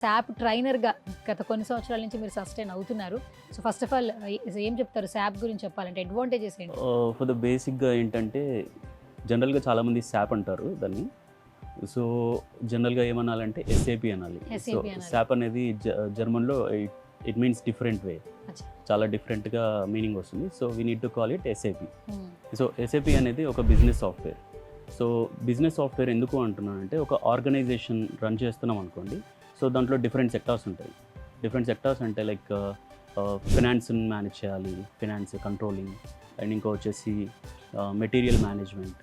SAP ట్రైనర్‌గా గత కొన్ని సంవత్సరాల నుంచి మీరు సస్టైన్ అవుతున్నారు. సో, ఫస్ట్ ఆఫ్ ఆల్ ఏం చెప్తారు SAP గురించి చెప్పాలంటే అడ్వాంటేజెస్ ఏంటి? ఫర్ ద బేసిక్‌గా ఏంటంటే, జనరల్‌గా చాలామంది సాప్ అంటారు దాన్ని. సో, జనరల్‌గా ఏమనాలంటే ఎస్ఏపీ అనాలి. సో, SAP అనాలి. సాప్ అనేది జర్మన్‌లో ఇట్ మీన్స్ డిఫరెంట్ వే. అచ్చా! చాలా డిఫరెంట్‌గా మీనింగ్ వస్తుంది. So, we need to call it SAP. Hmm. So, SAP అనేది ఒక business software. So, business software ఎందుకు అంటున్నానంటే, ఒక ఆర్గనైజేషన్ రన్ చేస్తున్నాం అనుకోండి. సో, దాంట్లో డిఫరెంట్ సెక్టార్స్ ఉంటాయి. డిఫరెంట్ సెక్టార్స్ అంటే లైక్ ఫినాన్స్‌ని మేనేజ్ చేయాలి. ఫినాన్స్, కంట్రోలింగ్ అండ్ ఇంకో వచ్చేసి మెటీరియల్ మేనేజ్మెంట్.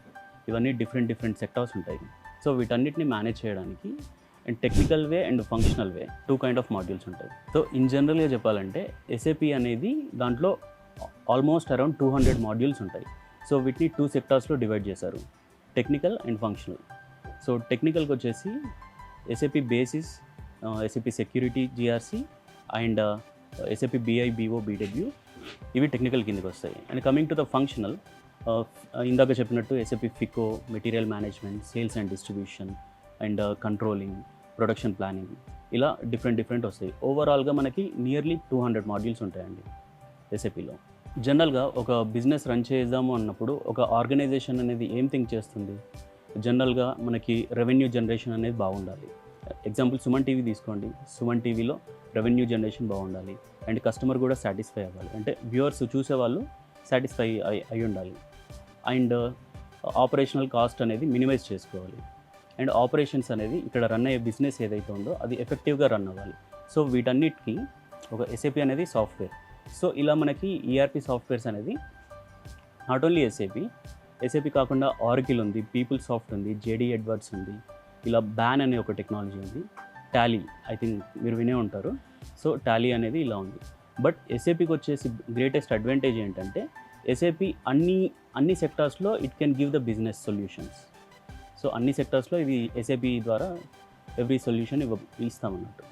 ఇవన్నీ డిఫరెంట్ సెక్టార్స్ ఉంటాయి. సో, వీటన్నిటిని మేనేజ్ చేయడానికి and technical way and functional way 2 kind of modules ఉంటాయి. సో, ఇన్ జనరల్‌గా చెప్పాలంటే ఎస్ఏపీ అనేది దాంట్లో ఆల్మోస్ట్ అరౌండ్ 200 మాడ్యూల్స్ ఉంటాయి. సో, వీటిని 2 సెక్టార్స్‌లో డివైడ్ చేశారు. Technical and functional. సో, టెక్నికల్‌కి వచ్చేసి SAP basis, SAP security GRC and SAP BI, BO, BW ఇవి టెక్నికల్ కిందకి వస్తాయి. And coming to the functional, ఇందాక చెప్పినట్టు SAP FICO, material management, sales and distribution and controlling, production planning ఇలా different వస్తాయి. ఓవరాల్గా మనకి నియర్లీ 200 మాడ్యూల్స్ ఉంటాయండి ఎస్ఏపీలో. జనరల్గా ఒక బిజినెస్ రన్ చేద్దాము అన్నప్పుడు ఒక ఆర్గనైజేషన్ అనేది ఏం థింక్ చేస్తుంది? జనరల్గా మనకి రెవెన్యూ జనరేషన్ అనేది బాగుండాలి. ఎగ్జాంపుల్ సుమన్ టీవీ తీసుకోండి. సుమన్ టీవీలో రెవెన్యూ జనరేషన్ బాగుండాలి అండ్ కస్టమర్ కూడా సాటిస్ఫై అవ్వాలి. అంటే వ్యూవర్స్ చూసేవాళ్ళు సాటిస్ఫై అయి ఉండాలి. అండ్ ఆపరేషనల్ కాస్ట్ అనేది మినిమైజ్ చేసుకోవాలి. అండ్ ఆపరేషన్స్ అనేది ఇక్కడ రన్ అయ్యే బిజినెస్ ఏదైతే ఉందో అది ఎఫెక్టివ్గా రన్ అవ్వాలి. సో, వీటన్నిటికీ ఒక ఎస్ఏపీ అనేది సాఫ్ట్వేర్. సో, ఇలా మనకి ఈఆర్పీ సాఫ్ట్వేర్స్ అనేది నాట్ ఓన్లీ ఎస్ఏపీ కాకుండా ఆరకిల్ ఉంది, పీపుల్ సాఫ్ట్ ఉంది, జేడీ ఎడ్వర్డ్స్ ఉంది, ఇలా బ్యాన్ అనే ఒక టెక్నాలజీ ఉంది, టాలీ ఐ థింక్ మీరు వినే ఉంటారు. సో, టాలీ అనేది ఇలా ఉంది. బట్ ఎస్ఏపీకి వచ్చేసి గ్రేటెస్ట్ అడ్వాంటేజ్ ఏంటంటే ఎస్ఏపీ అన్ని సెక్టార్స్లో it can give the business solutions. So, అన్ని సెక్టార్స్లో ఇది ఎస్ఏపీ ద్వారా ఎవ్రీ సొల్యూషన్ ఇస్తామన్నట్టు.